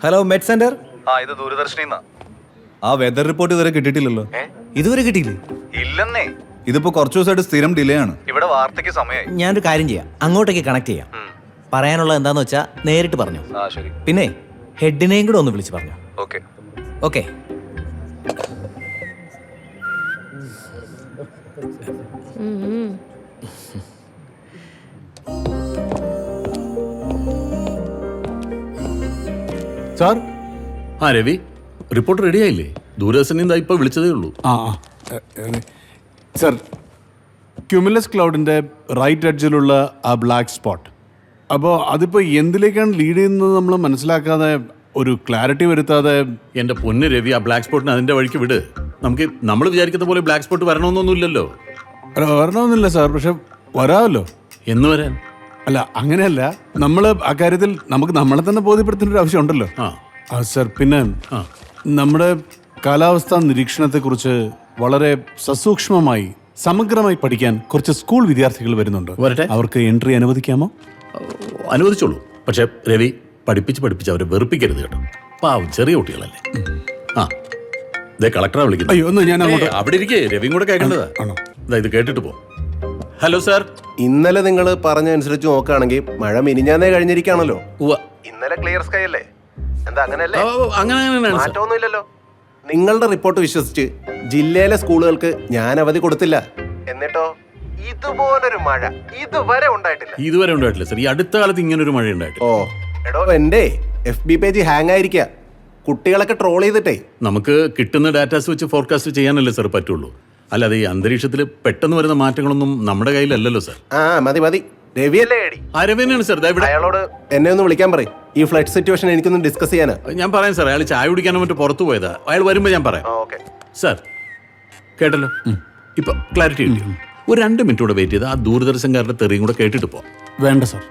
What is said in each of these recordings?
Hello മെഡ് centre. ഇത് ദൂരദർശനിന്നാ. ആ weather report ഇതുവരെ കിട്ടിയിട്ടില്ലല്ലോ. ഇതുവരെ കിട്ടിയില്ലേ? ഇല്ലെന്നേ. ഇതിപ്പോ കുറച്ചു ദിവസമായിട്ട് സ്ഥിരം ഡിലേ ആണ്. ഇവിടെ വാർത്തയ്ക്ക് സമയമായി. ഞാനൊരു കാര്യം ചെയ്യാം, അങ്ങോട്ടേക്ക് കണക്ട് ചെയ്യാം. പറയാനുള്ളത് എന്താന്ന് വെച്ചാ നേരിട്ട് പറഞ്ഞു. ശരി. പിന്നെ ഹെഡിനെയും കൂടെ ഒന്ന് വിളിച്ച് പറഞ്ഞു. Okay. Okay. Sir. Ravi, report ready ആയില്ലേ? ദൂരദർശനിൽ ഇപ്പോൾ വിളിച്ചതേ ഉള്ളൂ. സാർ, ക്യുമുലസ് ക്ലൗഡിൻ്റെ റൈറ്റ് എഡ്ജിലുള്ള ആ ബ്ലാക്ക് സ്പോട്ട്, അപ്പോൾ അതിപ്പോൾ എന്തിലേക്കാണ് ലീഡ് ചെയ്യുന്നത് നമ്മൾ മനസ്സിലാക്കാതെ, ഒരു ക്ലാരിറ്റി വരുത്താതെ. എൻ്റെ പൊന്ന് രവി, ആ ബ്ലാക്ക് സ്പോട്ടിന് അതിൻ്റെ വഴിക്ക് വിട്. നമ്മൾ വിചാരിക്കുന്ന പോലെ ബ്ലാക്ക് സ്പോട്ട് വരണമെന്നൊന്നുമില്ലല്ലോ. വരണമെന്നില്ല സാർ, പക്ഷെ വരാമല്ലോ. എന്ന് വരാൻ? അല്ല, അങ്ങനെയല്ല, നമ്മൾ ആ കാര്യത്തിൽ നമുക്ക് നമ്മളെ തന്നെ ബോധ്യപ്പെടുത്തേണ്ട ഒരു ആവശ്യം ഉണ്ടല്ലോ. സാർ, പിന്നെ നമ്മുടെ കാലാവസ്ഥാ നിരീക്ഷണത്തെക്കുറിച്ച് വളരെ സസൂക്ഷ്മമായി സമഗ്രമായി പഠിക്കാൻ കുറച്ച് സ്കൂൾ വിദ്യാർത്ഥികൾ വരുന്നുണ്ട്. അവർക്ക് എൻട്രി അനുവദിക്കാമോ? അനുവദിച്ചോളൂ. പക്ഷെ രവി, പഠിപ്പിച്ച് അവരെ വെറുപ്പിക്കരുത് കേട്ടോ. പാവം ചെറിയ കുട്ടികളല്ലേ. കളക്ടറെ വിളിക്കുന്നു. അയ്യോ, ഒന്ന് ഞാൻ അവിടെ ഇരിക്കേ, രവിയും കൂടെ കേൾക്കേണ്ടതാ. ഇത് കേട്ടിട്ട് പോ. Hello sir. ഇന്നലെ നിങ്ങൾ പറഞ്ഞനുസരിച്ച് നോക്കുകയാണെങ്കിൽ മഴ മിനിഞ്ഞാന്നേ കഴിഞ്ഞിരിക്കുകയാണല്ലോ. ഇന്നലെ ക്ലിയർ സ്കൈ അല്ലേ? എന്താ അങ്ങനെയല്ലേ? മാറ്റമൊന്നുമില്ലല്ലോ. നിങ്ങളുടെ റിപ്പോർട്ട് വിശ്വസിച്ച് ജില്ലയിലെ സ്കൂളുകൾക്ക് ഞാൻ അവധി കൊടുത്തില്ല. എന്നിട്ടോ ഇതുപോലൊരു മഴ ഇതുവരെ ഉണ്ടായിട്ടില്ല സാർ. ഈ അടുത്ത കാലത്ത് ഇങ്ങനെ ഒരു മഴ ഉണ്ടായിട്ടില്ല. എടോ, എന്റെ FB പേജ് ഹാങ് ആയിരിക്കുക. കുട്ടികളൊക്കെ ട്രോൾ ചെയ്തിട്ടേ. നമുക്ക് കിട്ടുന്ന ഡാറ്റാസ് വെച്ച് ഫോർകാസ്റ്റ് ചെയ്യാനല്ലേ സാർ പറ്റുള്ളൂ. അല്ലാതെ ഈ അന്തരീക്ഷത്തിൽ പെട്ടെന്ന് വരുന്ന മാറ്റങ്ങളൊന്നും നമ്മുടെ കയ്യിലല്ലല്ലോ സാർ. മതി. രവിയല്ലേ? രവിയാണ് സാർ. അയാളോട് എന്നെ ഒന്ന് വിളിക്കാൻ പറയും. ഈ ഫ്ലഡ് സിറ്റുവേഷൻ എനിക്കൊന്ന് ഡിസ്കസ് ചെയ്യാനാ. ഞാൻ പറയാം സാർ. അയാൾ ചായ കുടിക്കാനോ മറ്റോ പുറത്തു പോയതാ. അയാൾ വരുമ്പോൾ ഞാൻ പറയാം. സാർ കേട്ടല്ലോ, ഇപ്പൊ ക്ലാരിറ്റി കിട്ടിയോ? ഒരു 2 മിനിറ്റ് കൂടെ വെയിറ്റ് ചെയ്ത് ആ ദൂരദർശൻകാരുടെ തെറിയും കൂടെ കേട്ടിട്ട് പോ. വേണ്ട സാർ.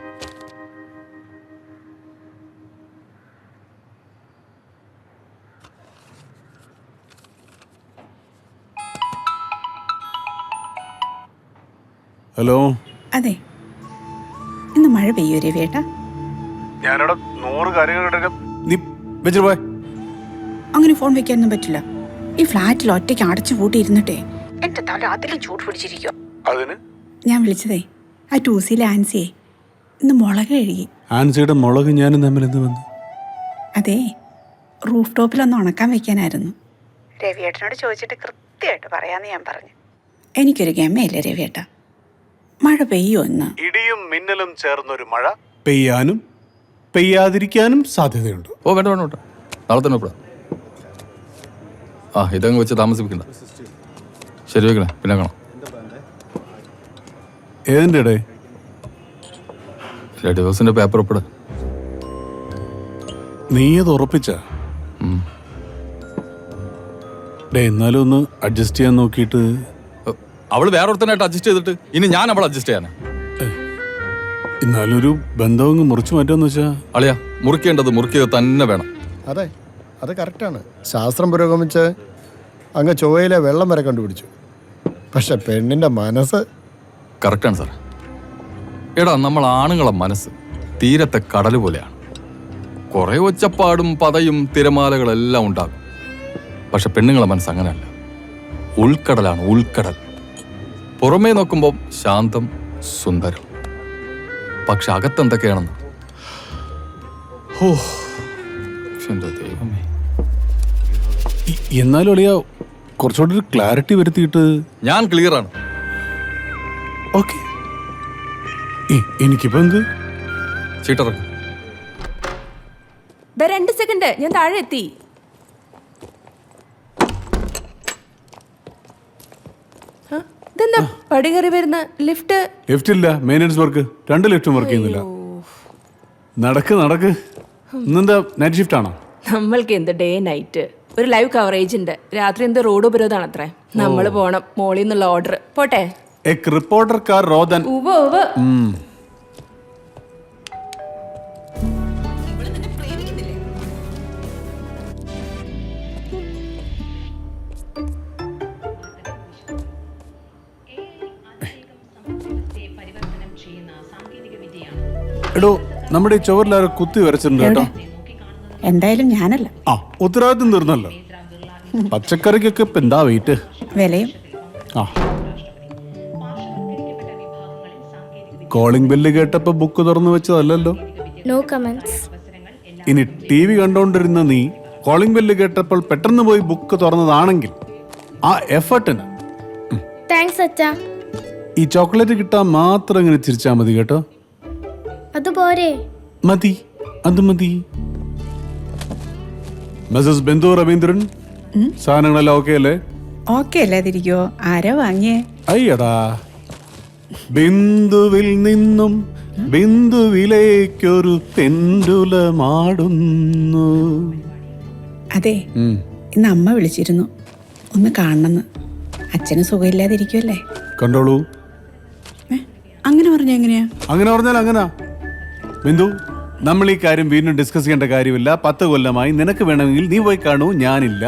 ഹലോ. അതെ, ഇന്ന് മഴ പെയ്യോ രവിയേട്ടാ? ഞാനിവിടെ 100 കാര്യങ്ങൾ. നീ വെച്ചിട്ട് പോയ. അങ്ങനെ ഫോൺ വെക്കാനൊന്നും പറ്റില്ല. ഈ ഫ്ലാറ്റിൽ ഒറ്റയ്ക്ക് അടച്ചു പൂട്ടിയിരുന്നിട്ടേ എന്റെ തല അതിലും ചൂട് പിടിച്ചിരിക്കും. അതിന് ഞാൻ വിളിച്ചതേ ആ 2Cയിലെ ആൻസിയെ ഇന്ന് മുളക് കഴുകി. ആൻസിയുടെ മുളക് ഞാനും തമ്മിൽ എന്ത് വന്നു? അതെ, റൂഫ് ടോപ്പിലൊന്ന് ഉണക്കാൻ വെക്കാനായിരുന്നു. രവിയേട്ടനോട് ചോദിച്ചിട്ട് കൃത്യമായിട്ട് പറയാന്ന് ഞാൻ പറഞ്ഞു. എനിക്കൊരു ഗമയില്ല രവിയേട്ടാ, മഴ പെയ്യോ ഇന്ന്? ഇടിയും മിന്നലും ചേർന്നൊരു മഴ പെയ്യാനും പെയ്യാതിരിക്കാനും സാധ്യതയുണ്ട്. വേണ്ട നാളെ തന്നെ വിടാം. ഇതങ്ങ് വെച്ച് താമസിപ്പിക്കണ്ട. ശരി, വെക്കണേ, പിന്നെ കാണാം. ഏതിൻ്റെ ഇടേ? ഡിവോഴ്സിന്റെ പേപ്പർ ഒപ്പിട. നീ അത് ഉറപ്പിച്ച? എന്നാലും ഒന്ന് അഡ്ജസ്റ്റ് ചെയ്യാൻ നോക്കിയിട്ട്. അവള് വേറൊരുത്തനായിട്ട് അഡ്ജസ്റ്റ് ചെയ്തിട്ട് ഇനി ഞാൻ അവളെ അഡ്ജസ്റ്റ് ചെയ്യാനാ? എന്നാലും ഒരു ബന്ധം മുറിച്ചു മാറ്റാന്ന് വെച്ചാ അളിയാ, മുറിക്കേണ്ടത് മുറിക്കുക തന്നെ വേണം. അതെ, അത് കറക്റ്റാണ്. ശാസ്ത്രം പുരോഗമിച്ച് അങ്ങ് ചൊവ്വയിലെ വെള്ളം വരെ കണ്ടുപിടിച്ചു. പക്ഷെ പെണ്ണിന്റെ മനസ്സ് കറക്റ്റാണ് സാർ. എടാ, നമ്മൾ ആണുങ്ങളെ മനസ്സ് തീരത്തെ കടൽ പോലെയാണ്. കുറെ ഒച്ചപ്പാടും പതയും തിരമാലകളെല്ലാം ഉണ്ടാകും. പക്ഷെ പെണ്ണുങ്ങളെ മനസ്സ് അങ്ങനെയല്ല. ഉൾക്കടലാണ്, ഉൾക്കടൽ. പുറമേ നോക്കുമ്പോൾ ശാന്തം, സുന്ദരം. പക്ഷെ അകത്തെന്തൊക്കെയാണെന്ന് ദൈവമേ. എന്നാലും അളിയാ, കുറച്ചുകൂടി ഒരു ക്ലാരിറ്റി വരുത്തിയിട്ട്. ഞാൻ ക്ലിയർ ആണ്. ഓക്കെ, എനിക്കിപ്പോ എന്ത് ചീട്ടിറക്കും. 2 സെക്കൻഡ്, ഞാൻ താഴെ എത്തി. ഇതെന്താ പടി കയറി വരുന്ന ലിഫ്റ്റ്? ലിഫ്റ്റ് ഇല്ല, മെയിൻ്റനൻസ് വർക്ക്. 2 ലിഫ്റ്റും വർക്ക് ചെയ്യുന്നില്ല. നടക്ക്. ഇന്നെന്താ നൈറ്റ് ഷിഫ്റ്റ് ആണോ? നമ്മൾക്ക് എന്ത് ഡേ നൈറ്റ്. ഒരു ലൈവ് കവറേജ് ഉണ്ട്. രാത്രി എന്ത് റോഡ് ഉപരോധമാണ് അത്രേ. നമ്മൾ പോണം. മോളിൽ നിന്നുള്ള ഓർഡർ. പോട്ടെ. റിപ്പോർട്ടർ കാർ റോദൻ. എടോ, നമ്മുടെ ഈ ചുവരിലാരോ കുത്തി വരച്ചിട്ടുണ്ട് കേട്ടോ. എന്തായാലും ഞാനല്ല. ആ ഉത്തരവാദിത്വം തീർന്നല്ലോ. പച്ചക്കറിക്കൊക്കെ ഇപ്പൊ എന്താ വെയിറ്റ്? വിലയും. ആ കോളിംഗ് ബെല്ല് കേട്ടപ്പോ ബുക്ക് തുറന്നു വെച്ചതല്ലല്ലോ. No comments. ഇനി ടി വി കണ്ടോണ്ടിരുന്ന നീ കോളിംഗ് ബെല്ല് കേട്ടപ്പോൾ പെട്ടെന്ന് പോയി ബുക്ക് തുറന്നതാണെങ്കിൽ ആ എഫർട്ടിന് താങ്ക്സ് അച്ഛാ. ഈ ചോക്ലേറ്റ് കിട്ടാൻ മാത്രം ഇങ്ങനെ ചിരിച്ചാൽ മതി കേട്ടോ. അതുപോരെ? മതി, അത് മതി. മിസസ് ബിന്ദു രവീന്ദ്രൻ, സാധനങ്ങളെല്ലാം ഓക്കെ അല്ലേ? ഓക്കെ അല്ലാതിരിക്കോ? ആരാ വാങ്ങിയേ? അയ്യടാ, ബിന്ദുവിൽ നിന്നും ബിന്ദുവിലേക്കൊരു പെൻഡുലമാടുന്നു. അതെ, ഇന്ന് അമ്മ വിളിച്ചിരുന്നു, ഒന്ന് കാണണമെന്ന്. അച്ഛന് സുഖമില്ലാതിരിക്കുമല്ലേ? കണ്ടോളൂ. അങ്ങനെ പറഞ്ഞ എങ്ങനെയാ? അങ്ങനെ പറഞ്ഞാൽ അങ്ങനാ. ബിന്ദു, നമ്മൾ ഈ കാര്യം വീണ്ടും ഡിസ്കസ് ചെയ്യേണ്ട കാര്യമില്ല. 10 കൊല്ലമായി. നിനക്ക് വേണമെങ്കിൽ നീ പോയി കാണൂ. ഞാനില്ല.